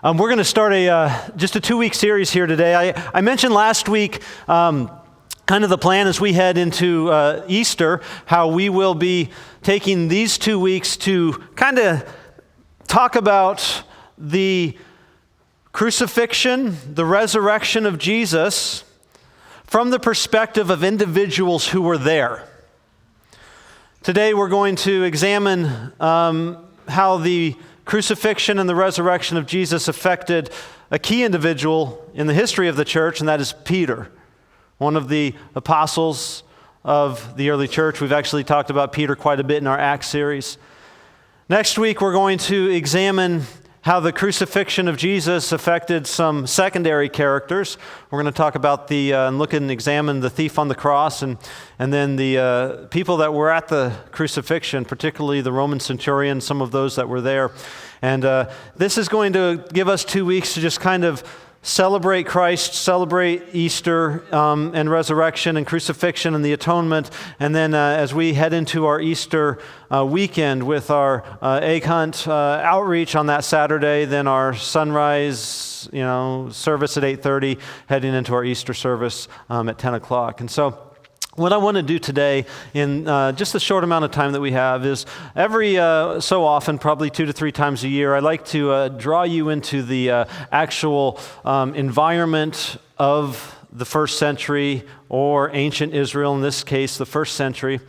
We're going to start just a 2-week series here today. I mentioned last week kind of the plan as we head into Easter, how we will be taking these 2 weeks to kind of talk about the crucifixion, the resurrection of Jesus from the perspective of individuals who were there. Today we're going to examine how the crucifixion and the resurrection of Jesus affected a key individual in the history of the church, and that is Peter, one of the apostles of the early church. We've actually talked about Peter quite a bit in our Acts series. Next week, we're going to examine how the crucifixion of Jesus affected some secondary characters. We're going to talk about and look and examine the thief on the cross and then the people that were at the crucifixion, particularly the Roman centurion, some of those that were there. And this is going to give us 2 weeks to just kind of celebrate Christ, celebrate Easter and resurrection and crucifixion and the atonement. And then as we head into our Easter weekend with our egg hunt outreach on that Saturday, then our sunrise service at 8:30, heading into our Easter service at 10 o'clock. And so what I want to do today in just the short amount of time that we have is every so often, probably 2 to 3 times a year, I like to draw you into the actual environment of the first century or ancient Israel, in this case, the first century.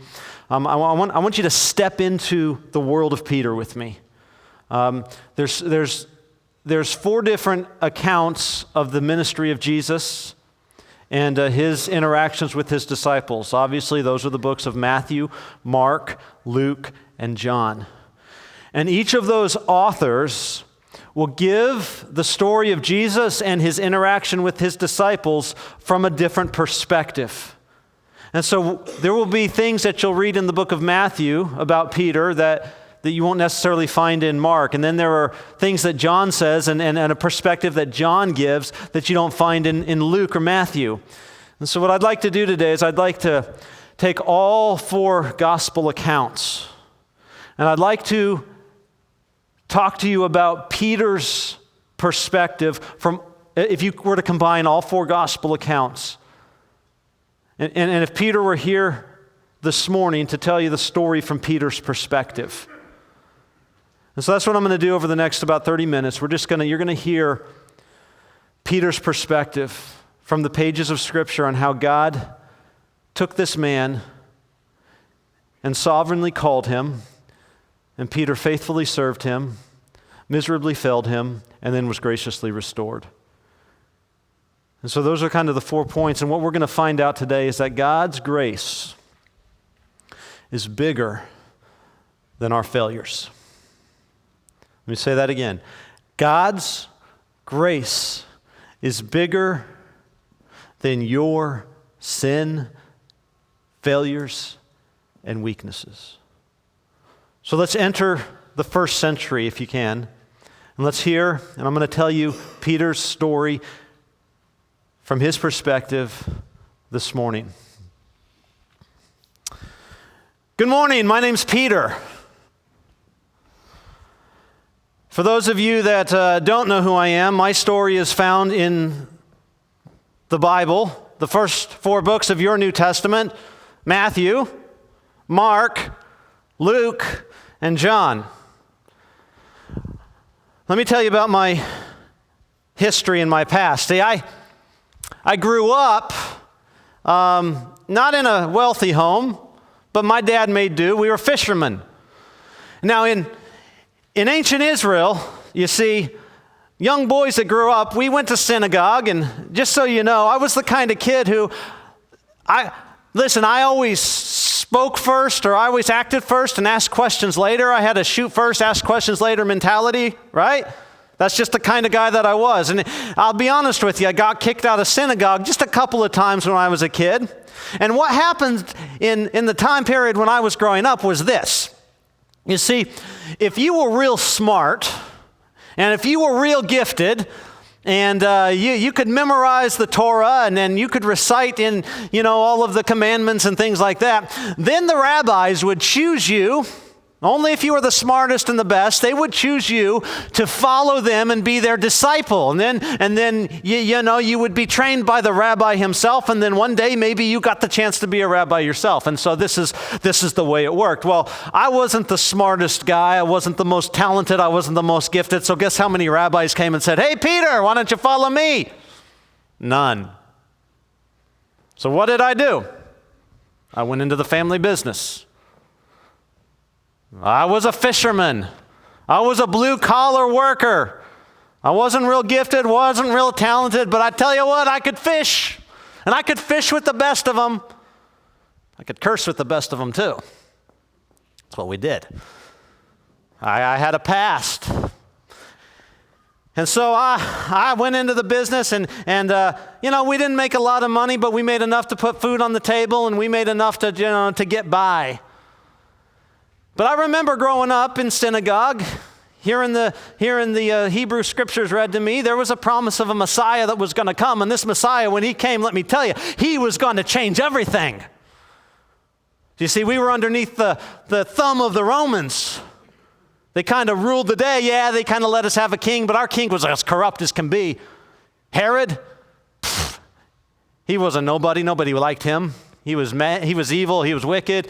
I want you to step into the world of Peter with me. There's 4 different accounts of the ministry of Jesus and his interactions with his disciples. Obviously, those are the books of Matthew, Mark, Luke, and John. And each of those authors will give the story of Jesus and his interaction with his disciples from a different perspective. And so there will be things that you'll read in the book of Matthew about Peter that you won't necessarily find in Mark. And then there are things that John says and a perspective that John gives that you don't find in Luke or Matthew. And so what I'd like to do today is I'd like to take all 4 gospel accounts, and I'd like to talk to you about Peter's perspective from, if you were to combine all 4 gospel accounts. And if Peter were here this morning to tell you the story from Peter's perspective. And so that's what I'm going to do over the next about 30 minutes. You're going to hear Peter's perspective from the pages of Scripture on how God took this man and sovereignly called him, and Peter faithfully served him, miserably failed him, and then was graciously restored. And so those are kind of the 4 points. And what we're going to find out today is that God's grace is bigger than our failures. Let me say that again. God's grace is bigger than your sin, failures, and weaknesses. So let's enter the first century if you can. And let's hear, and I'm going to tell you Peter's story from his perspective this morning. Good morning, my name's Peter. For those of you that don't know who I am, my story is found in the Bible, the first 4 books of your New Testament, Matthew, Mark, Luke, and John. Let me tell you about my history and my past. See, I grew up not in a wealthy home, but my dad made do. We were fishermen. Now, in ancient Israel, you see, young boys that grew up, we went to synagogue, and just so you know, I was the kind of kid who, I always spoke first, or I always acted first and asked questions later. I had a shoot first, ask questions later mentality, right? That's just the kind of guy that I was. And I'll be honest with you, I got kicked out of synagogue just a couple of times when I was a kid. And what happened in the time period when I was growing up was this. You see, if you were real smart, and if you were real gifted, and you could memorize the Torah, and then you could recite in, all of the commandments and things like that, then the rabbis would choose you, Only if you were the smartest and the best, they would choose you to follow them and be their disciple. And then you would be trained by the rabbi himself, and then one day maybe you got the chance to be a rabbi yourself. And so this is the way it worked. Well, I wasn't the smartest guy. I wasn't the most talented. I wasn't the most gifted. So guess how many rabbis came and said, "Hey, Peter, why don't you follow me?" None. So what did I do? I went into the family business. I was a fisherman. I was a blue-collar worker. I wasn't real gifted, wasn't real talented, but I tell you what, I could fish. And I could fish with the best of them. I could curse with the best of them too. That's what we did. I had a past. And so I went into the business and we didn't make a lot of money, but we made enough to put food on the table, and we made enough to get by. But I remember growing up in synagogue, hearing the Hebrew scriptures read to me, there was a promise of a Messiah that was going to come. And this Messiah, when he came, let me tell you, he was going to change everything. You see, we were underneath the thumb of the Romans. They kind of ruled the day. Yeah, they kind of let us have a king, but our king was as corrupt as can be. Herod, he was a nobody. Nobody liked him. He was mad, he was evil, he was wicked.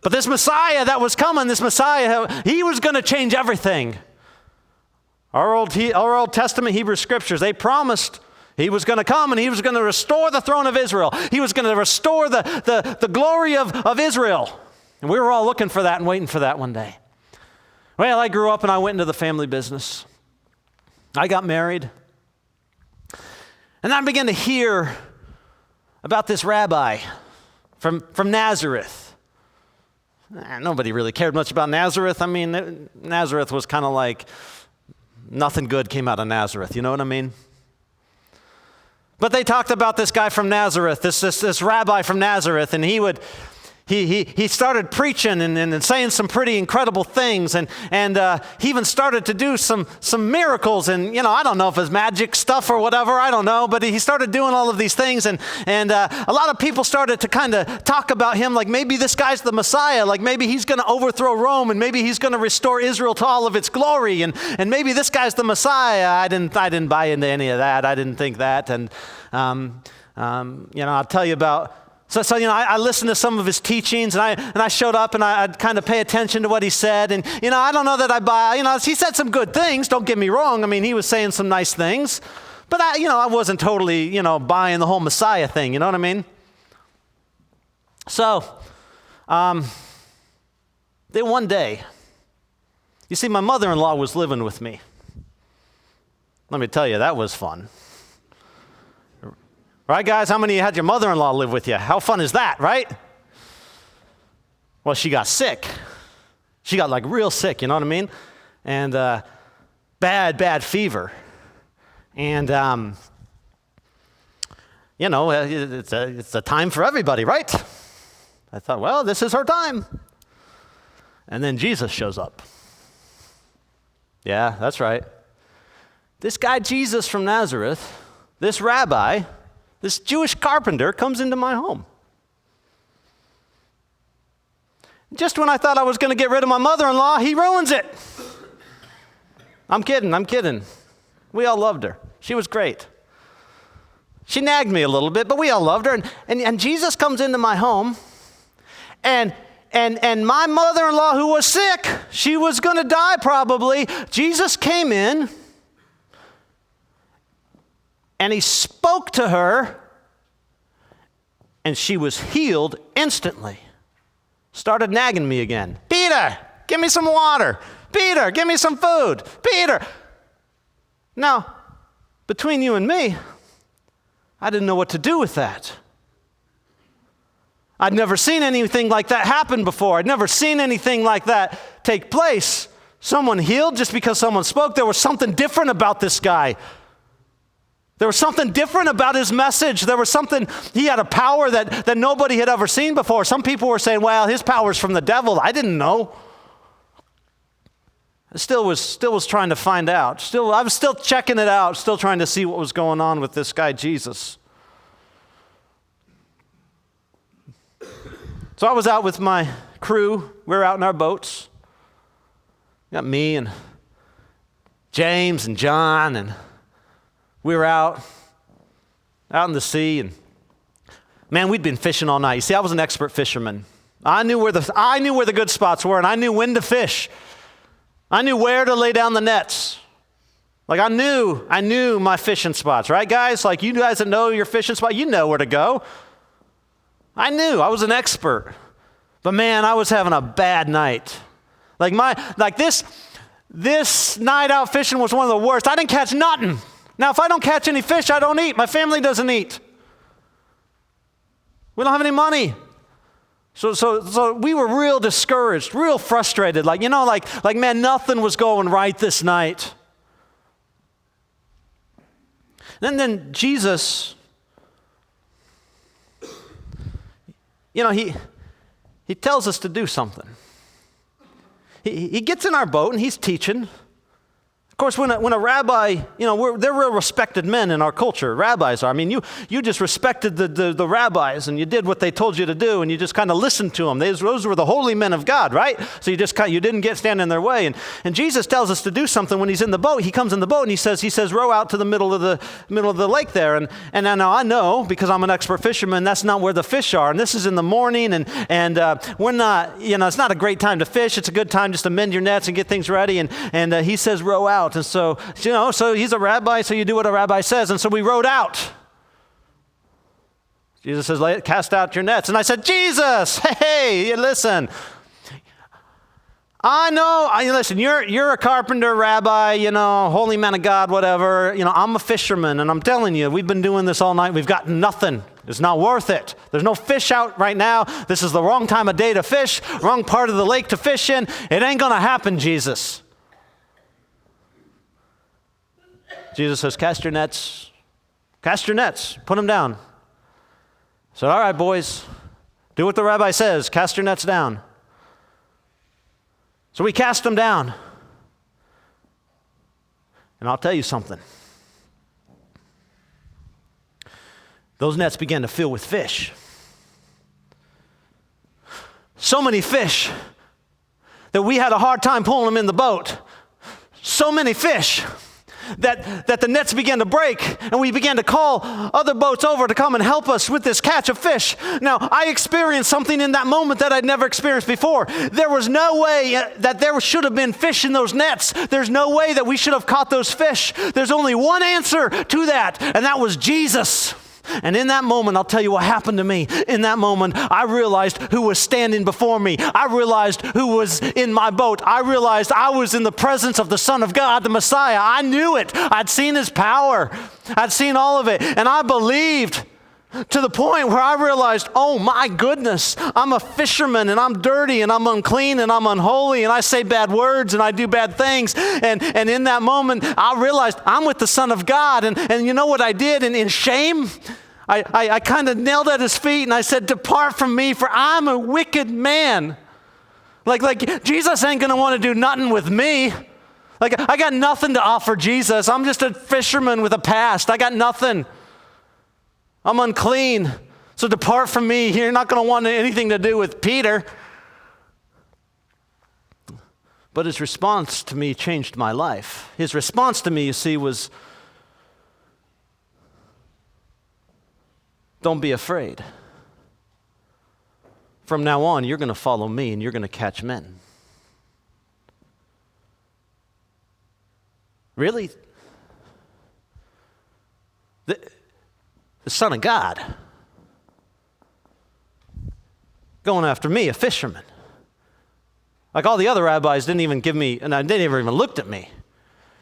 But this Messiah that was coming, this Messiah, he was going to change everything. Our Old Testament Hebrew scriptures, they promised he was going to come and he was going to restore the throne of Israel. He was going to restore the glory of Israel. And we were all looking for that and waiting for that one day. Well, I grew up and I went into the family business. I got married. And I began to hear about this rabbi from Nazareth. Nobody really cared much about Nazareth. I mean, Nazareth was kind of like nothing good came out of Nazareth. You know what I mean? But they talked about this guy from Nazareth, this rabbi from Nazareth, and he started preaching and saying some pretty incredible things, and he even started to do some miracles, and I don't know if it's magic stuff or whatever, I don't know, but he started doing all of these things, and a lot of people started to kind of talk about him like maybe this guy's the Messiah, like maybe he's going to overthrow Rome, and maybe he's going to restore Israel to all of its glory, and maybe this guy's the Messiah. I didn't buy into any of that. I didn't think that, and I'll tell you about. So I listened to some of his teachings, and I showed up, and I'd kind of pay attention to what he said, and I don't know that I buy. He said some good things. Don't get me wrong. I mean, he was saying some nice things, but I wasn't totally buying the whole Messiah thing. You know what I mean? So, then one day, you see, my mother-in-law was living with me. Let me tell you, that was fun. Right, guys? How many of you had your mother-in-law live with you? How fun is that, right? Well, she got sick. She got like real sick, you know what I mean? And bad fever. And, it's a time for everybody, right? I thought, well, this is her time. And then Jesus shows up. Yeah, that's right. This guy Jesus from Nazareth, this rabbi, this Jewish carpenter comes into my home. Just when I thought I was going to get rid of my mother-in-law, he ruins it. I'm kidding. We all loved her. She was great. She nagged me a little bit, but we all loved her. And Jesus comes into my home, and my mother-in-law, who was sick, she was going to die probably. Jesus came in, and he spoke to her, and she was healed instantly. Started nagging me again. Peter, give me some water. Peter, give me some food. Peter. Now, between you and me, I didn't know what to do with that. I'd never seen anything like that happen before. I'd never seen anything like that take place. Someone healed just because someone spoke. There was something different about this guy. There was something different about his message. There was something, he had a power that nobody had ever seen before. Some people were saying, well, his power's from the devil. I didn't know. I still was trying to find out. I was still checking it out, still trying to see what was going on with this guy, Jesus. So I was out with my crew. We were out in our boats. Got me and James and John, and we were out in the sea, and man, we'd been fishing all night. You see, I was an expert fisherman. I knew where the good spots were, and I knew when to fish. I knew where to lay down the nets. Like I knew my fishing spots, right, guys? Like you guys that know your fishing spot, you know where to go. I knew. I was an expert. But man, I was having a bad night. This night out fishing was one of the worst. I didn't catch nothing. Now, if I don't catch any fish, I don't eat. My family doesn't eat. We don't have any money. So we were real discouraged, real frustrated. Like man, nothing was going right this night. And then Jesus, he tells us to do something. He gets in our boat and he's teaching. Of course, when a rabbi, they're real respected men in our culture. Rabbis are. I mean, you just respected the rabbis, and you did what they told you to do, and you just kind of listened to them. Those were the holy men of God, right? So you didn't stand in their way. And Jesus tells us to do something when he's in the boat. He comes in the boat and he says, row out to the middle of the lake there. And now I know, because I'm an expert fisherman, that's not where the fish are. And this is in the morning, and we're not, it's not a great time to fish. It's a good time just to mend your nets and get things ready. And he says, row out. And so he's a rabbi, so you do what a rabbi says. And so we rowed out. Jesus says, cast out your nets. And I said, Jesus, hey, listen. I know, listen, you're a carpenter, rabbi, holy man of God, whatever. I'm a fisherman, and I'm telling you, we've been doing this all night. We've got nothing. It's not worth it. There's no fish out right now. This is the wrong time of day to fish, wrong part of the lake to fish in. It ain't going to happen, Jesus. Jesus says, cast your nets, put them down. I said, all right, boys, do what the rabbi says, cast your nets down. So we cast them down. And I'll tell you something. Those nets began to fill with fish. So many fish that we had a hard time pulling them in the boat. So many fish that the nets began to break, and we began to call other boats over to come and help us with this catch of fish. Now, I experienced something in that moment that I'd never experienced before. There was no way that there should have been fish in those nets. There's no way that we should have caught those fish. There's only one answer to that, and that was Jesus. And in that moment, I'll tell you what happened to me. In that moment, I realized who was standing before me. I realized who was in my boat. I realized I was in the presence of the Son of God, the Messiah. I knew it. I'd seen his power. I'd seen all of it. And I believed to the point where I realized, oh my goodness, I'm a fisherman, and I'm dirty, and I'm unclean, and I'm unholy, and I say bad words, and I do bad things. And in that moment, I realized I'm with the Son of God. And you know what I did? And in shame, I kind of knelt at his feet, and I said, depart from me, for I'm a wicked man. Like Jesus ain't going to want to do nothing with me. Like, I got nothing to offer Jesus. I'm just a fisherman with a past. I got nothing. I'm unclean, so depart from me. You're not going to want anything to do with Peter. But his response to me changed my life. His response to me, you see, was, don't be afraid. From now on, you're going to follow me, and you're going to catch men. Really? The Son of God going after me, a fisherman. Like all the other rabbis didn't even give me, and they never even looked at me.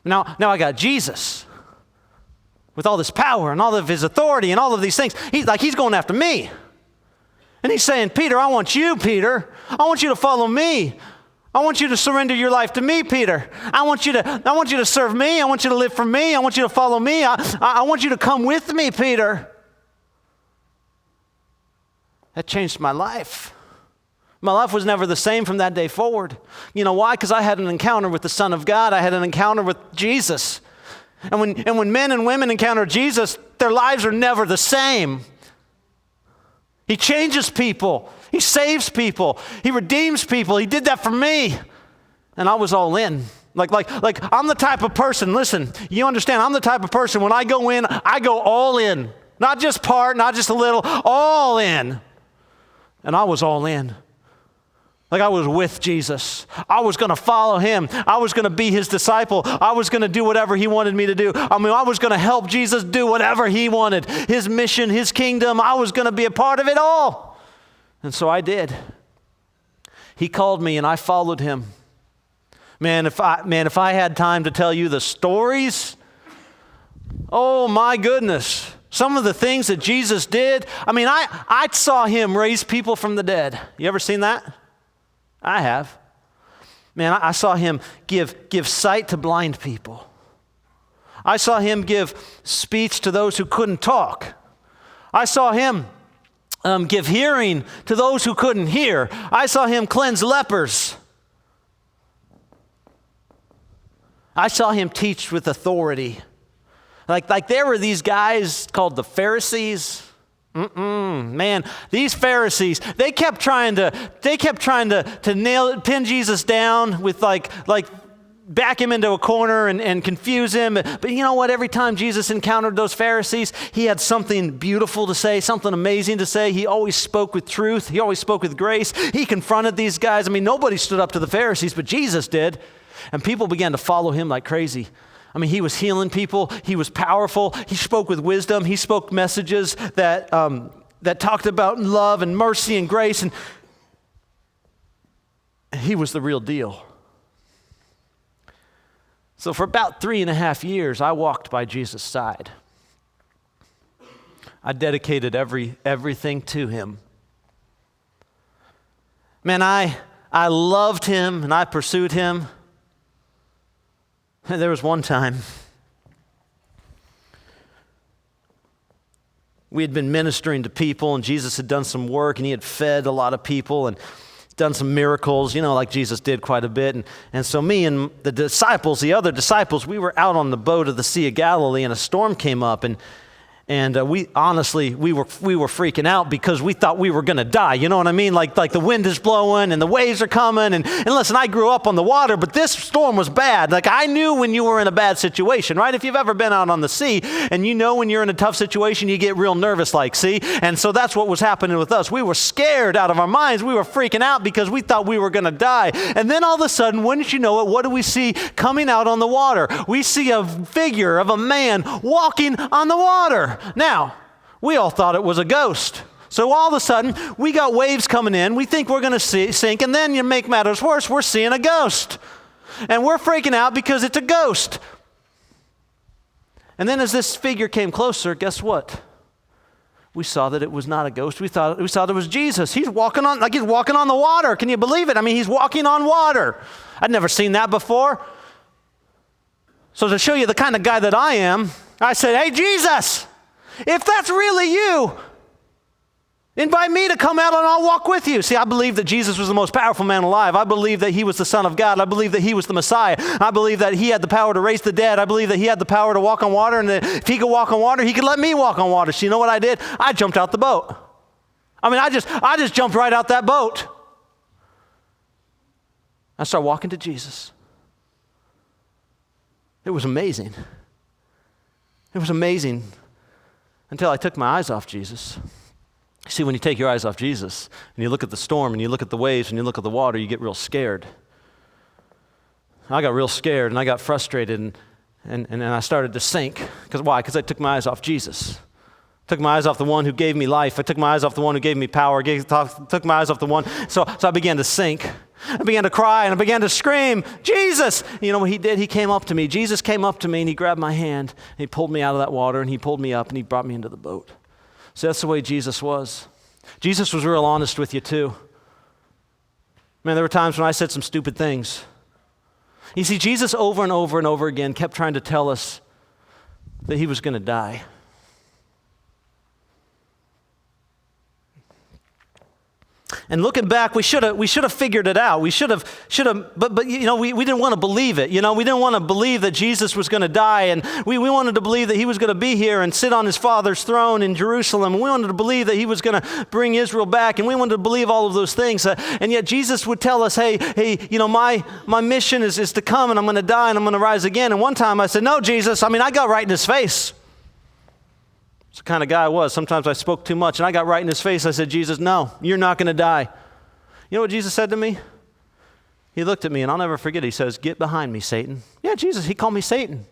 Now I got Jesus with all this power and all of his authority and all of these things. He's going after me. And he's saying, Peter, I want you to follow me. I want you to surrender your life to me, Peter. I want you to serve me. I want you to live for me. I want you to follow me. I want you to come with me, Peter. That changed my life. My life was never the same from that day forward. You know why? Because I had an encounter with the Son of God. I had an encounter with Jesus. And when men and women encounter Jesus, their lives are never the same. He changes people. He saves people. He redeems people. He did that for me. And I was all in. Like I'm the type of person, listen, you understand, I'm the type of person, when I go in, I go all in. Not just part, not just a little, all in. And I was all in. Like I was with Jesus. I was going to follow him. I was going to be his disciple. I was going to do whatever he wanted me to do. I was going to help Jesus do whatever he wanted. His mission, his kingdom, I was going to be a part of it all. And so I did. He called me and I followed him. Man, if I had time to tell you the stories, oh my goodness. Some of the things that Jesus did. I saw him raise people from the dead. You ever seen that? I have. Man, I saw him give sight to blind people. I saw him give speech to those who couldn't talk. I saw him give hearing to those who couldn't hear. I saw him cleanse lepers. I saw him teach with authority. Like there were these guys called the Pharisees. Man, these Pharisees, they kept trying to pin Jesus down with like back him into a corner and confuse him. But you know what? Every time Jesus encountered those Pharisees, he had something beautiful to say, something amazing to say. He always spoke with truth. He always spoke with grace. He confronted these guys. Nobody stood up to the Pharisees, but Jesus did. And people began to follow him like crazy. He was healing people. He was powerful. He spoke with wisdom. He spoke messages that talked about love and mercy and grace. And he was the real deal. So for about 3.5 years, I walked by Jesus' side. I dedicated everything to him. Man, I loved him and I pursued him. And there was one time we had been ministering to people and Jesus had done some work and he had fed a lot of people and done some miracles, like Jesus did quite a bit. And so me and the other disciples, we were out on the boat of the Sea of Galilee and a storm came up and we were freaking out because we thought we were going to die. You know what I mean? Like the wind is blowing and the waves are coming. And listen, I grew up on the water, but this storm was bad. Like I knew when you were in a bad situation, right? If you've ever been out on the sea and you know when you're in a tough situation, you get real nervous see? And so that's what was happening with us. We were scared out of our minds. We were freaking out because we thought we were going to die. And then all of a sudden, wouldn't you know it, what do we see coming out on the water? We see a figure of a man walking on the water. Now, we all thought it was a ghost. So all of a sudden, we got waves coming in. We think we're going to sink. And then, you make matters worse, we're seeing a ghost. And we're freaking out because it's a ghost. And then as this figure came closer, guess what? We saw that it was not a ghost. We saw it was Jesus. He's walking on the water. Can you believe it? He's walking on water. I'd never seen that before. So to show you the kind of guy that I am, I said, "Hey, Jesus, if that's really you, invite me to come out and I'll walk with you." See, I believe that Jesus was the most powerful man alive. I believe that he was the Son of God. I believe that he was the Messiah. I believe that he had the power to raise the dead. I believe that he had the power to walk on water, and that if he could walk on water, he could let me walk on water. So you know what I did? I jumped out the boat. I just jumped right out that boat. I started walking to Jesus. It was amazing. It was amazing until I took my eyes off Jesus. See, when you take your eyes off Jesus and you look at the storm and you look at the waves and you look at the water, you get real scared. I got real scared and I got frustrated and I started to sink. Why? Because I took my eyes off Jesus. I took my eyes off the one who gave me life. I took my eyes off the one who gave me power. Took my eyes off the one. So I began to sink. I began to cry and I began to scream, "Jesus!" You know what he did? He came up to me. Jesus came up to me and he grabbed my hand and he pulled me out of that water and he pulled me up and he brought me into the boat. So that's the way Jesus was. Jesus was real honest with you too. Man, there were times when I said some stupid things. You see, Jesus over and over and over again kept trying to tell us that he was going to die. And looking back, we should have figured it out. We should have, but we didn't want to believe it. We didn't want to believe that Jesus was going to die, and we wanted to believe that he was going to be here and sit on his Father's throne in Jerusalem. And we wanted to believe that he was going to bring Israel back, and we wanted to believe all of those things. And yet Jesus would tell us, hey, my mission is to come, and I'm going to die, and I'm going to rise again. And one time I said, no, Jesus. I got right in his face. It's the kind of guy I was. Sometimes I spoke too much, and I got right in his face. I said, Jesus, no, you're not going to die. You know what Jesus said to me? He looked at me, and I'll never forget. He says, get behind me, Satan. Yeah, Jesus, he called me Satan.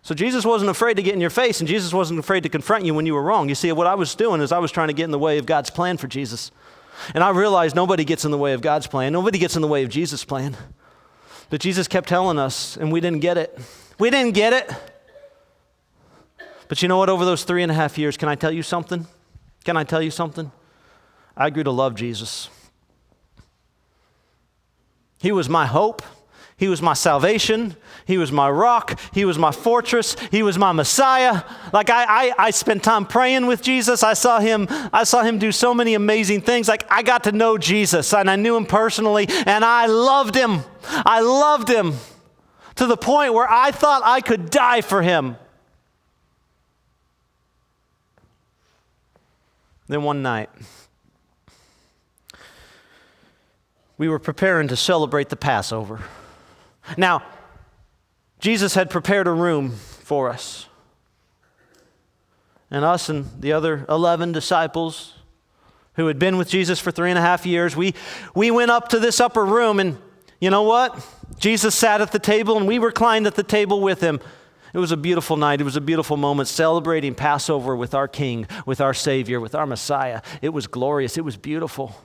So Jesus wasn't afraid to get in your face, and Jesus wasn't afraid to confront you when you were wrong. You see, what I was doing is I was trying to get in the way of God's plan for Jesus. And I realized nobody gets in the way of God's plan. Nobody gets in the way of Jesus' plan. But Jesus kept telling us, and we didn't get it. We didn't get it. But you know what? Over those 3.5 years, can I tell you something? Can I tell you something? I grew to love Jesus. He was my hope. He was my salvation. He was my rock. He was my fortress. He was my Messiah. Like I spent time praying with Jesus. I saw him do so many amazing things. Like I got to know Jesus, and I knew him personally, and I loved him. I loved him to the point where I thought I could die for him. Then one night, we were preparing to celebrate the Passover. Now, Jesus had prepared a room for us. And us and the other 11 disciples who had been with Jesus for 3.5 years, we went up to this upper room, and you know what? Jesus sat at the table, and we reclined at the table with him. It was a beautiful night. It was a beautiful moment, celebrating Passover with our King, with our Savior, with our Messiah. It was glorious. It was beautiful.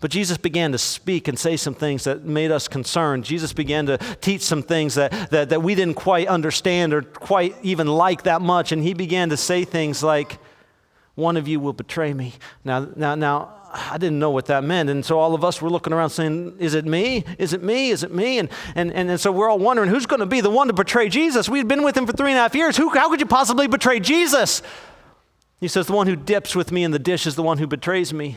But Jesus began to speak and say some things that made us concerned. Jesus began to teach some things that we didn't quite understand or quite even like that much. And he began to say things like, one of you will betray me. Now, I didn't know what that meant. And so all of us were looking around saying, is it me? Is it me? Is it me? And so we're all wondering, who's going to be the one to betray Jesus? We'd been with him for 3.5 years. How could you possibly betray Jesus? He says, the one who dips with me in the dish is the one who betrays me.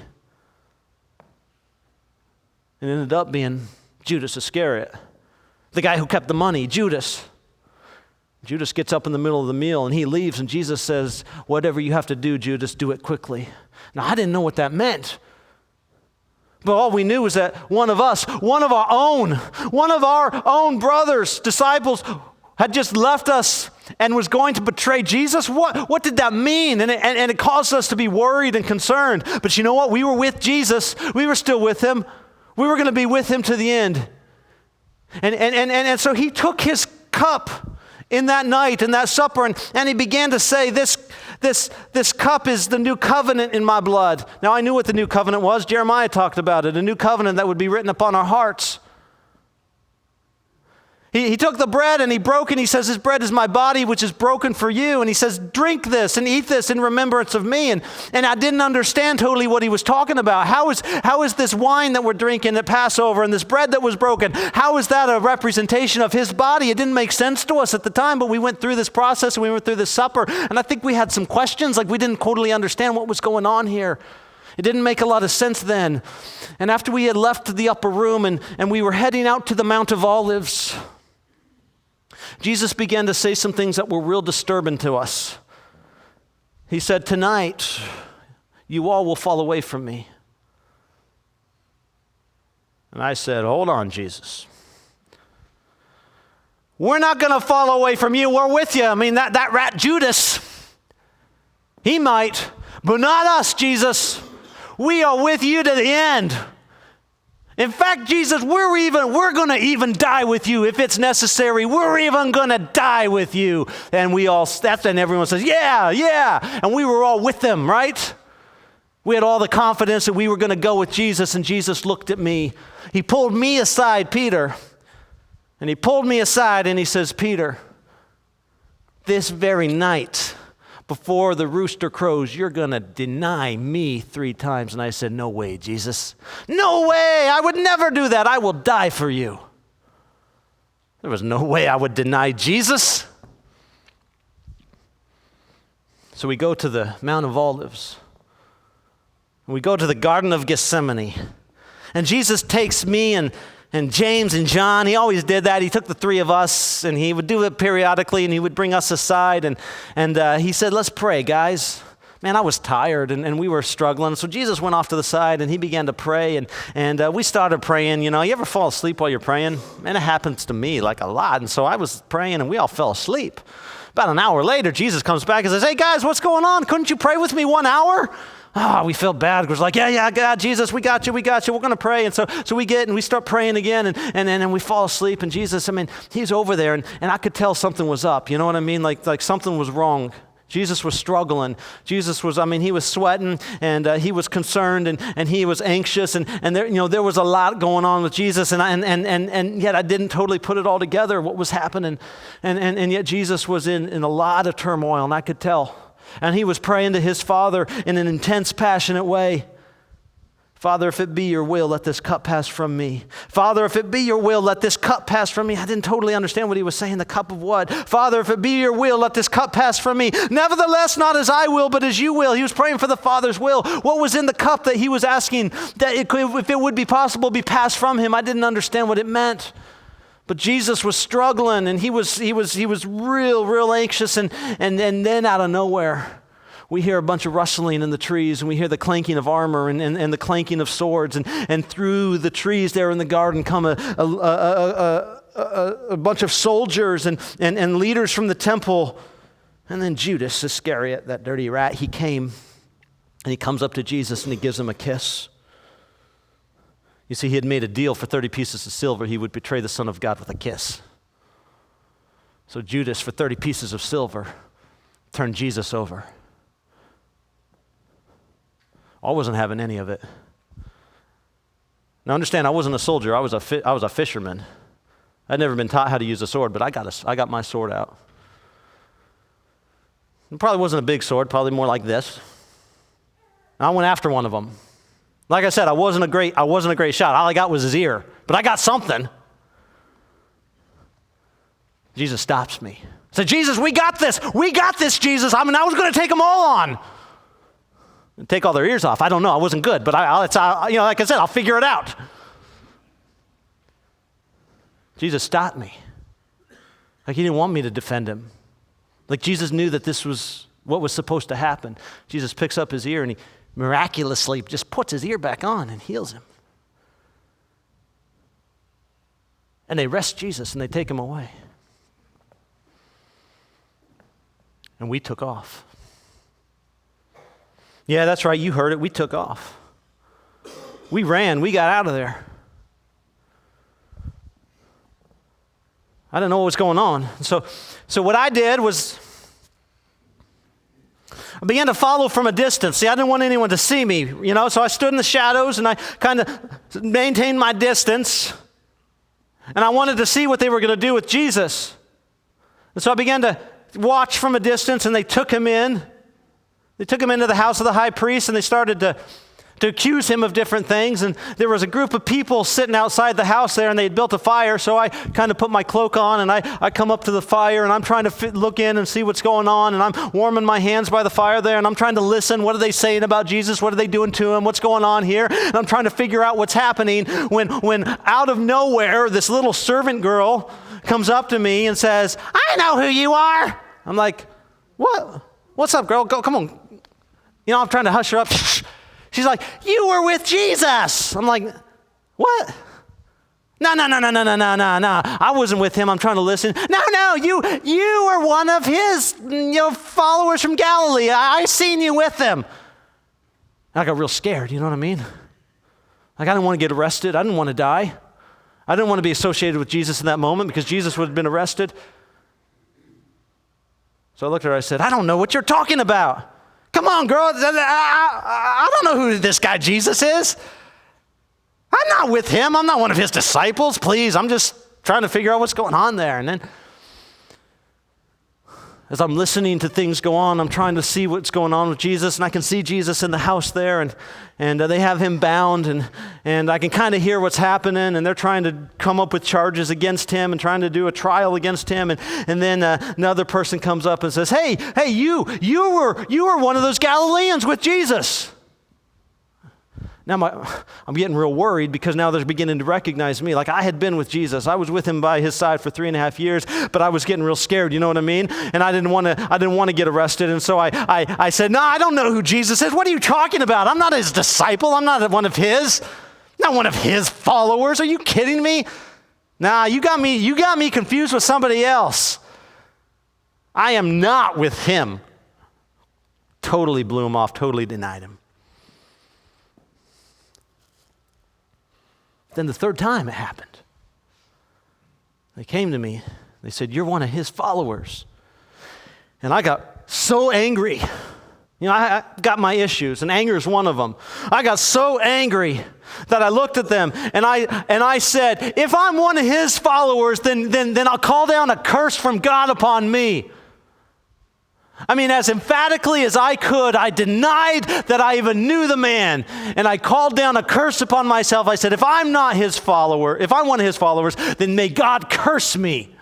It ended up being Judas Iscariot, the guy who kept the money, Judas. Judas gets up in the middle of the meal and he leaves, and Jesus says, whatever you have to do, Judas, do it quickly. Now, I didn't know what that meant. But all we knew was that one of our own brothers, disciples, had just left us and was going to betray Jesus. What did that mean? And it caused us to be worried and concerned. But you know what? We were with Jesus. We were still with him. We were going to be with him to the end. And so he took his cup in that night, in that supper, and he began to say, this cup is the new covenant in my blood. Now, I knew what the new covenant was. Jeremiah talked about it, a new covenant that would be written upon our hearts. He took the bread and he broke, and he says, this bread is my body, which is broken for you. And he says, drink this and eat this in remembrance of me. And I didn't understand totally what he was talking about. How is this wine that we're drinking at Passover and this bread that was broken, how is that a representation of his body? It didn't make sense to us at the time, but we went through this process and we went through this supper. And I think we had some questions, like we didn't totally understand what was going on here. It didn't make a lot of sense then. And after we had left the upper room and we were heading out to the Mount of Olives, Jesus began to say some things that were real disturbing to us. He said, tonight, you all will fall away from me. And I said, hold on, Jesus. We're not going to fall away from you. We're with you. I mean, that rat Judas, he might, but not us, Jesus. We are with you to the end. In fact, Jesus, we're going to even die with you if it's necessary. We're even going to die with you. And and everyone says, yeah. And we were all with them, right? We had all the confidence that we were going to go with Jesus, and Jesus looked at me. He pulled me aside, Peter, and he pulled me aside and he says, Peter, this very night, before the rooster crows, you're going to deny me 3 times. And I said, no way, Jesus. No way. I would never do that. I will die for you. There was no way I would deny Jesus. So we go to the Mount of Olives. We go to the Garden of Gethsemane. And Jesus takes me and James and John. He always did that. He took the three of us, and he would do it periodically, and he would bring us aside. And he said, let's pray, guys. Man, I was tired, and we were struggling. So Jesus went off to the side, and he began to pray, and we started praying. You know, you ever fall asleep while you're praying? Man, it happens to me like a lot. And so I was praying, and we all fell asleep. About an hour later, Jesus comes back and says, hey, guys, what's going on? Couldn't you pray with me 1 hour? Oh, we felt bad. We're like, yeah, God, Jesus, we got you. We're going to pray. And so we get and we start praying again, and we fall asleep. And Jesus, I mean, he's over there, and I could tell something was up. You know what I mean? Like something was wrong. Jesus was struggling. Jesus was, he was sweating, and he was concerned, and he was anxious, and there was a lot going on with Jesus, and yet I didn't totally put it all together, what was happening, and yet Jesus was in a lot of turmoil, and I could tell. And he was praying to his Father in an intense, passionate way. Father, if it be your will, let this cup pass from me. Father, if it be your will, let this cup pass from me. I didn't totally understand what he was saying. The cup of what? Father, if it be your will, let this cup pass from me. Nevertheless, not as I will, but as you will. He was praying for the Father's will. What was in the cup that he was asking that if it would be possible, be passed from him? I didn't understand what it meant. But Jesus was struggling, and he was real anxious, and then out of nowhere, we hear a bunch of rustling in the trees, and we hear the clanking of armor and the clanking of swords, and through the trees there in the garden come a bunch of soldiers and leaders from the temple. And then Judas Iscariot, that dirty rat, he came, and he comes up to Jesus, and he gives him a kiss. You see, he had made a deal for 30 pieces of silver. He would betray the Son of God with a kiss. So Judas, for 30 pieces of silver, turned Jesus over. I wasn't having any of it. Now understand, I wasn't a soldier. I was a fisherman. I'd never been taught how to use a sword, but I got my sword out. It probably wasn't a big sword, probably more like this. And I went after one of them. Like I said, I wasn't a great shot. All I got was his ear, but I got something. Jesus stops me. I said, Jesus, we got this. We got this, Jesus. I was going to take them all on. And take all their ears off. I don't know. I wasn't good, but like I said, I'll figure it out. Jesus stopped me. Like he didn't want me to defend him. Like Jesus knew that this was what was supposed to happen. Jesus picks up his ear, and he miraculously just puts his ear back on and heals him. And they arrest Jesus, and they take him away. And we took off. Yeah, that's right. You heard it. We took off. We ran. We got out of there. I didn't know what was going on. So what I did was I began to follow from a distance. See, I didn't want anyone to see me, so I stood in the shadows, and I kind of maintained my distance. And I wanted to see what they were going to do with Jesus. And so I began to watch from a distance, and they took him in. They took him into the house of the high priest, and they started to accuse him of different things. And there was a group of people sitting outside the house there, and they had built a fire. So I kind of put my cloak on, and I come up to the fire, and I'm trying to look in and see what's going on. And I'm warming my hands by the fire there, and I'm trying to listen. What are they saying about Jesus? What are they doing to him? What's going on here? And I'm trying to figure out what's happening when out of nowhere, this little servant girl comes up to me and says, I know who you are. I'm like, what? What's up, girl? Go, come on. I'm trying to hush her up. She's like, you were with Jesus. I'm like, what? No. I wasn't with him. I'm trying to listen. No, you were one of his followers from Galilee. I seen you with them. I got real scared, you know what I mean? Like I didn't want to get arrested. I didn't want to die. I didn't want to be associated with Jesus in that moment because Jesus would have been arrested. So I looked at her, I said, I don't know what you're talking about. Come on, girl. I don't know who this guy Jesus is. I'm not with him. I'm not one of his disciples. Please, I'm just trying to figure out what's going on there. And then as I'm listening to things go on, I'm trying to see what's going on with Jesus, and I can see Jesus in the house there, and they have him bound, and I can kind of hear what's happening, and they're trying to come up with charges against him and trying to do a trial against him, and then another person comes up and says, hey, you were one of those Galileans with Jesus. Now I'm getting real worried because now they're beginning to recognize me. Like I had been with Jesus. I was with him by his side for 3.5 years, but I was getting real scared, you know what I mean? And I didn't want to get arrested. And so I said, no, I don't know who Jesus is. What are you talking about? I'm not his disciple. I'm not one of his. Not one of his followers. Are you kidding me? Nah, you got me confused with somebody else. I am not with him. Totally blew him off, totally denied him. Then the third time it happened. They came to me. They said, you're one of his followers. And I got so angry. You know, I got my issues, and anger is one of them. I got so angry that I looked at them, and I said, if I'm one of his followers, then I'll call down a curse from God upon me. I mean, as emphatically as I could, I denied that I even knew the man. And I called down a curse upon myself. I said, if I'm not his follower, if I'm one of his followers, then may God curse me.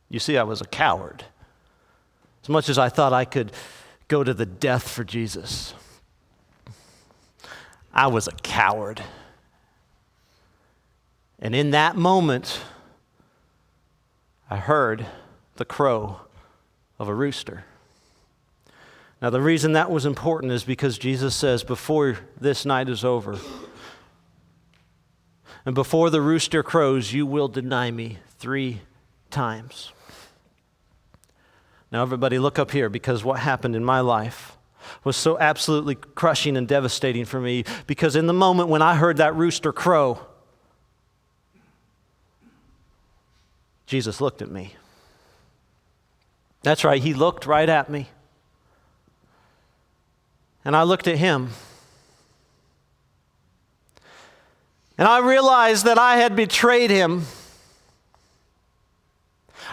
You see, I was a coward. As much as I thought I could go to the death for Jesus, I was a coward. And in that moment, I heard the crow of a rooster. Now, the reason that was important is because Jesus says, before this night is over, and before the rooster crows, you will deny me 3 times. Now, everybody look up here, because what happened in my life was so absolutely crushing and devastating for me, because in the moment when I heard that rooster crow, Jesus looked at me. That's right, he looked right at me. And I looked at him. And I realized that I had betrayed him.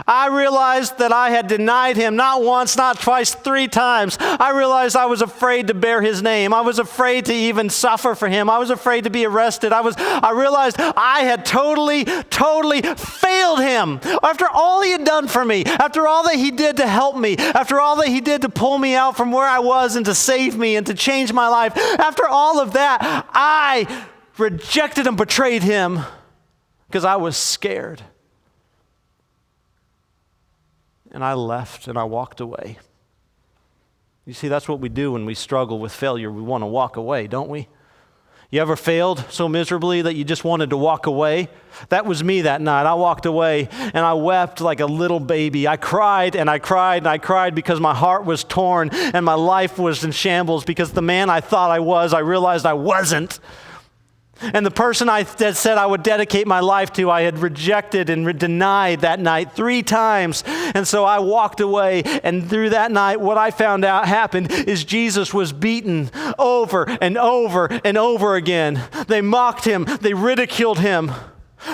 I realized that I had denied him not once, not twice, 3 times. I realized I was afraid to bear his name. I was afraid to even suffer for him. I was afraid to be arrested. I realized I had totally failed him. After all he had done for me, after all that he did to help me, after all that he did to pull me out from where I was and to save me and to change my life, after all of that, I rejected and betrayed him because I was scared. And I left and I walked away. You see, that's what we do when we struggle with failure. We want to walk away, don't we? You ever failed so miserably that you just wanted to walk away? That was me that night. I walked away and I wept like a little baby. I cried and I cried and I cried because my heart was torn and my life was in shambles because the man I thought I was, I realized I wasn't. And the person I said I would dedicate my life to, I had rejected and denied that night 3 times. And so I walked away, and through that night, what I found out happened is Jesus was beaten over and over and over again. They mocked him. They ridiculed him.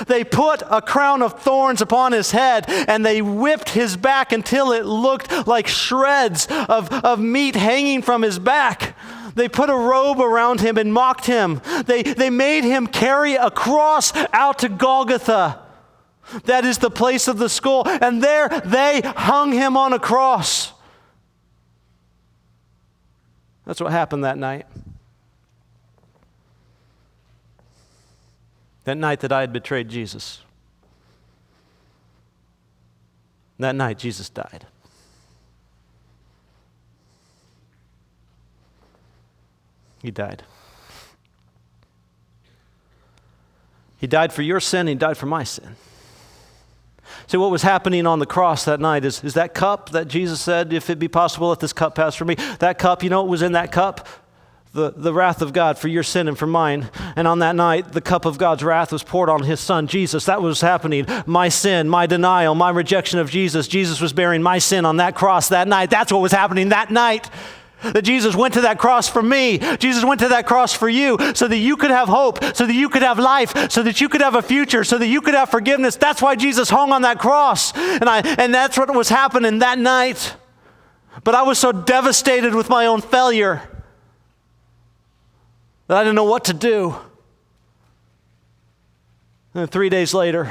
They put a crown of thorns upon his head, and they whipped his back until it looked like shreds of meat hanging from his back. They put a robe around him and mocked him. They made him carry a cross out to Golgotha. That is the place of the skull. And there they hung him on a cross. That's what happened that night. That night that I had betrayed Jesus. That night Jesus died. He died. He died for your sin. He died for my sin. See, what was happening on the cross that night is that cup that Jesus said, if it be possible, let this cup pass from me. That cup, you know what was in that cup? The wrath of God for your sin and for mine. And on that night, the cup of God's wrath was poured on his son, Jesus. That was happening. My sin, my denial, my rejection of Jesus. Jesus was bearing my sin on that cross that night. That's what was happening that night. That Jesus went to that cross for me. Jesus went to that cross for you so that you could have hope, so that you could have life, so that you could have a future, so that you could have forgiveness. That's why Jesus hung on that cross. And that's what was happening that night. But I was so devastated with my own failure that I didn't know what to do. And 3 days later,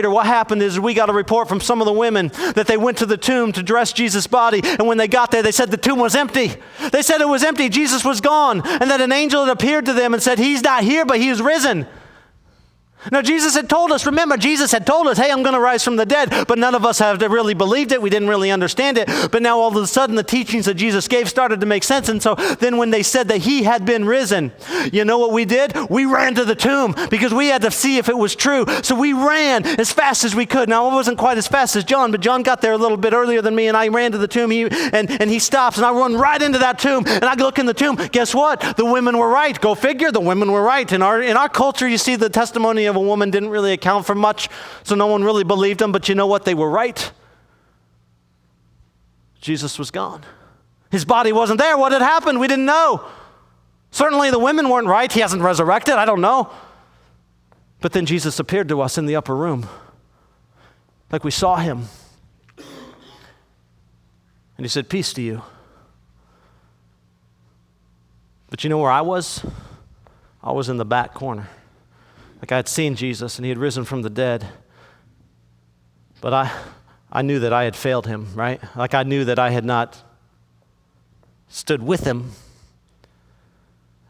what happened is we got a report from some of the women that they went to the tomb to dress Jesus' body. And when they got there, they said the tomb was empty. They said it was empty. Jesus was gone. And that an angel had appeared to them and said, he's not here, but he is risen. Now, Jesus had told us, remember, Jesus had told us, hey, I'm going to rise from the dead. But none of us have really believed it. We didn't really understand it. But now all of a sudden, the teachings that Jesus gave started to make sense. And so then when they said that he had been risen, you know what we did? We ran to the tomb because we had to see if it was true. So we ran as fast as we could. Now, I wasn't quite as fast as John, but John got there a little bit earlier than me, and I ran to the tomb. He stops, and I run right into that tomb. And I look in the tomb. Guess what? The women were right. Go figure. The women were right. In our culture, you see, the testimony of a woman didn't really account for much, so no one really believed them. But you know what? They were right. Jesus was gone. His body wasn't there. What had happened? We didn't know. Certainly the women weren't right. He hasn't resurrected. I don't know. But then Jesus appeared to us in the upper room, like we saw him. And he said, peace to you. But you know where I was? I was in the back corner. Like I had seen Jesus and he had risen from the dead. But I knew that I had failed him, right? Like I knew that I had not stood with him.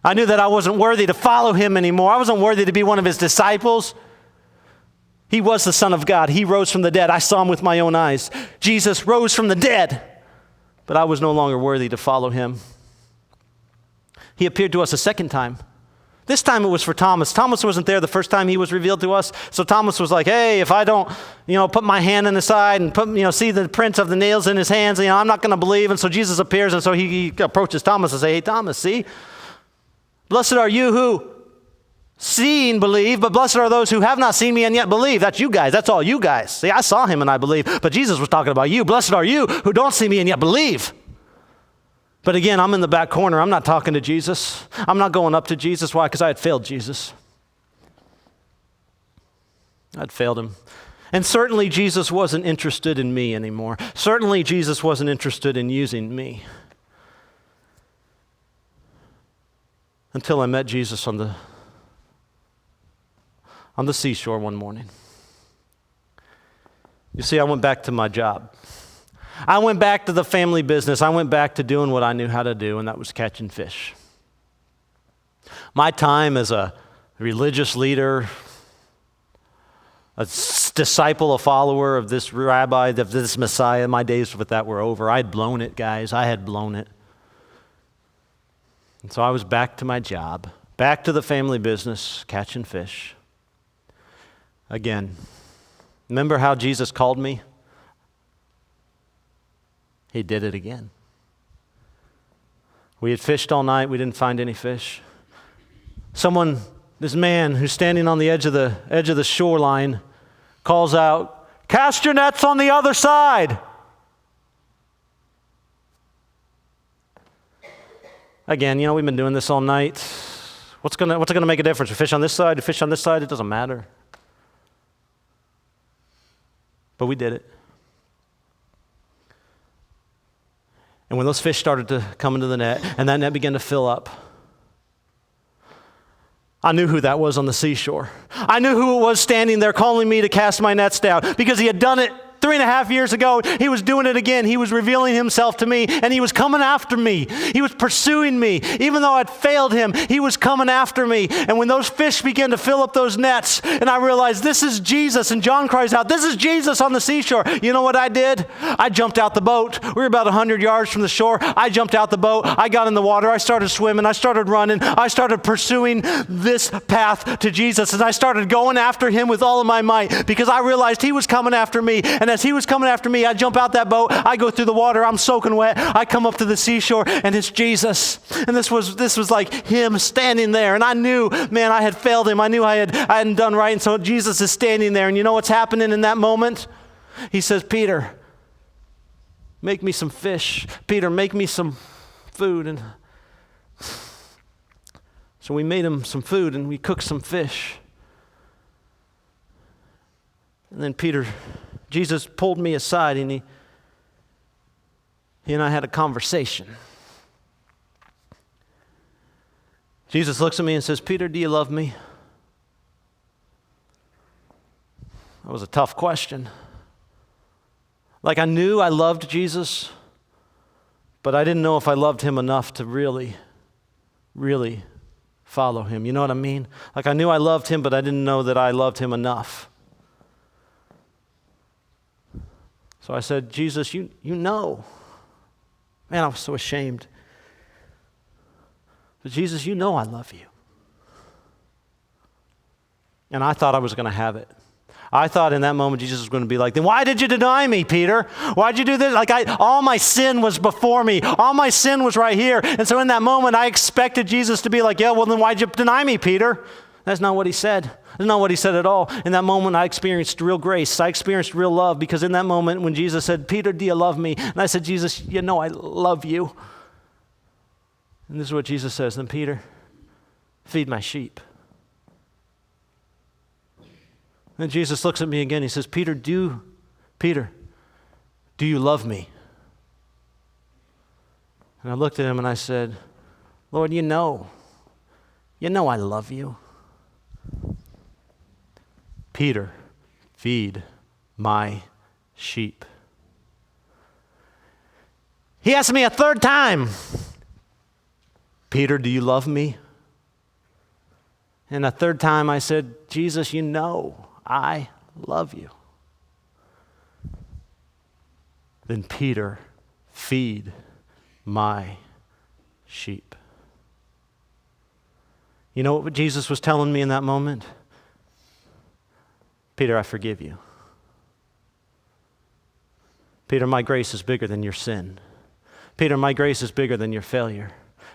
I knew that I wasn't worthy to follow him anymore. I wasn't worthy to be one of his disciples. He was the Son of God. He rose from the dead. I saw him with my own eyes. Jesus rose from the dead, but I was no longer worthy to follow him. He appeared to us a second time. This time it was for Thomas. Thomas wasn't there the first time he was revealed to us. So Thomas was like, hey, if I don't, put my hand in his side and see the prints of the nails in his hands, I'm not going to believe. And so Jesus appears, and so he approaches Thomas and says, hey, Thomas, see? Blessed are you who see and believe, but blessed are those who have not seen me and yet believe. That's you guys. That's all you guys. See, I saw him and I believe, but Jesus was talking about you. Blessed are you who don't see me and yet believe. But again, I'm in the back corner. I'm not talking to Jesus. I'm not going up to Jesus. Why? Because I had failed Jesus. I'd failed him. And certainly Jesus wasn't interested in me anymore. Certainly Jesus wasn't interested in using me. Until I met Jesus on the seashore one morning. You see, I went back to my job. I went back to the family business. I went back to doing what I knew how to do, and that was catching fish. My time as a religious leader, a disciple, a follower of this rabbi, of this Messiah, my days with that were over. I'd blown it, guys. I had blown it. And so I was back to my job, back to the family business, catching fish. Again, remember how Jesus called me? He did it again. We had fished all night. We didn't find any fish. This man who's standing on the edge of the shoreline calls out, cast your nets on the other side. Again, we've been doing this all night. What's it gonna make a difference? We fish on this side, we fish on this side, it doesn't matter. But we did it. And when those fish started to come into the net, and that net began to fill up, I knew who that was on the seashore. I knew who it was standing there calling me to cast my nets down, because he had done it 3.5 years ago. He was doing it again. He was revealing himself to me, and he was coming after me. He was pursuing me. Even though I'd failed him, he was coming after me. And when those fish began to fill up those nets, and I realized this is Jesus, and John cries out, this is Jesus on the seashore. You know what I did? I jumped out the boat. We were about 100 yards from the shore. I jumped out the boat. I got in the water. I started swimming. I started running. I started pursuing this path to Jesus, and I started going after him with all of my might, because I realized he was coming after me. And as he was coming after me, I jump out that boat, I go through the water, I'm soaking wet, I come up to the seashore, and it's Jesus. And this was like him standing there, and I knew, man, I had failed him. I knew I hadn't done right, and so Jesus is standing there, and you know what's happening in that moment? He says, Peter, make me some fish. Peter, make me some food. And so we made him some food and we cooked some fish. And then Jesus pulled me aside and he and I had a conversation. Jesus looks at me and says, Peter, do you love me? That was a tough question. Like I knew I loved Jesus, but I didn't know if I loved him enough to really, really follow him. You know what I mean? Like I knew I loved him, but I didn't know that I loved him enough. So I said, Jesus, you know. Man, I was so ashamed. But Jesus, you know I love you. And I thought I was going to have it. I thought in that moment Jesus was going to be like, then why did you deny me, Peter? Why'd you do this? Like all my sin was before me. All my sin was right here. And so in that moment, I expected Jesus to be like, yeah, well then why'd you deny me, Peter? That's not what he said. That's not what he said at all. In that moment, I experienced real grace. I experienced real love because in that moment when Jesus said, Peter, do you love me? And I said, Jesus, you know I love you. And this is what Jesus says, then Peter, feed my sheep. And Jesus looks at me again. He says, Peter, do you love me? And I looked at him and I said, Lord, you know I love you. Peter, feed my sheep. He asked me a third time, Peter, do you love me? And a third time I said, Jesus, you know I love you. Then Peter, feed my sheep. You know what Jesus was telling me in that moment? Peter, I forgive you. Peter, my grace is bigger than your sin. Peter, my grace is bigger than your failure.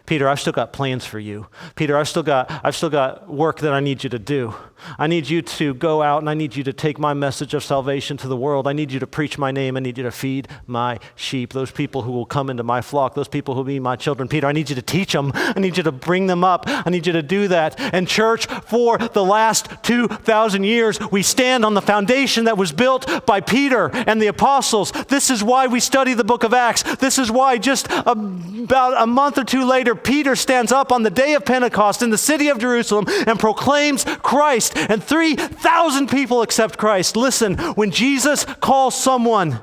Peter, I've still got plans for you. Peter, I've still got work that I need you to do. I need you to go out and I need you to take my message of salvation to the world. I need you to preach my name. I need you to feed my sheep, those people who will come into my flock, those people who will be my children. Peter, I need you to teach them. I need you to bring them up. I need you to do that. And church, for the last 2,000 years, we stand on the foundation that was built by Peter and the apostles. This is why we study the book of Acts. This is why just about a month or two later, Peter stands up on the day of Pentecost in the city of Jerusalem and proclaims Christ, and 3,000 people accept Christ. Listen, when Jesus calls someone,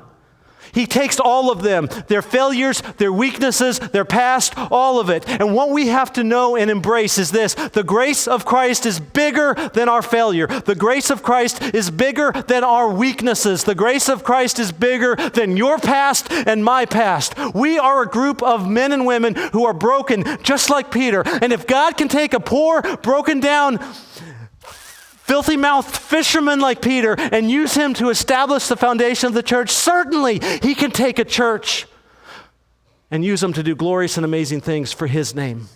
he takes all of them, their failures, their weaknesses, their past, all of it. And what we have to know and embrace is this: the grace of Christ is bigger than our failure. The grace of Christ is bigger than our weaknesses. The grace of Christ is bigger than your past and my past. We are a group of men and women who are broken, just like Peter. And if God can take a poor, broken down, filthy-mouthed fisherman like Peter and use him to establish the foundation of the church, certainly he can take a church and use them to do glorious and amazing things for his name.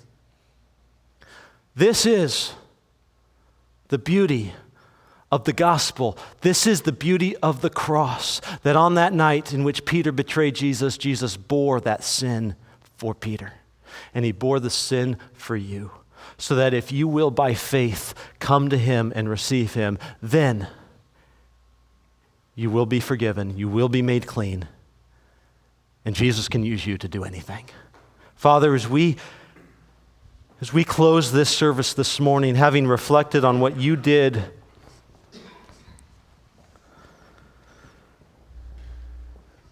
This is the beauty of the gospel. This is the beauty of the cross, that on that night in which Peter betrayed Jesus, Jesus bore that sin for Peter, and he bore the sin for you. So that if you will, by faith, come to him and receive him, then you will be forgiven, you will be made clean, and Jesus can use you to do anything. Father, as we close this service this morning, having reflected on what you did,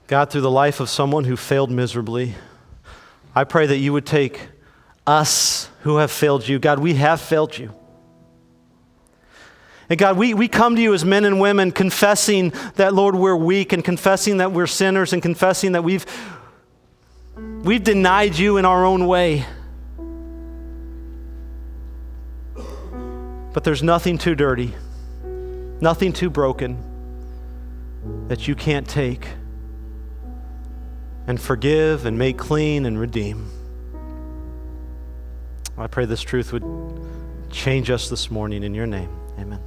God, through the life of someone who failed miserably, I pray that you would take us who have failed you. God, we have failed you. And God, we come to you as men and women confessing that, Lord, we're weak, and confessing that we're sinners, and confessing that we've denied you in our own way. But there's nothing too dirty, nothing too broken that you can't take and forgive and make clean and redeem. I pray this truth would change us this morning in your name. Amen.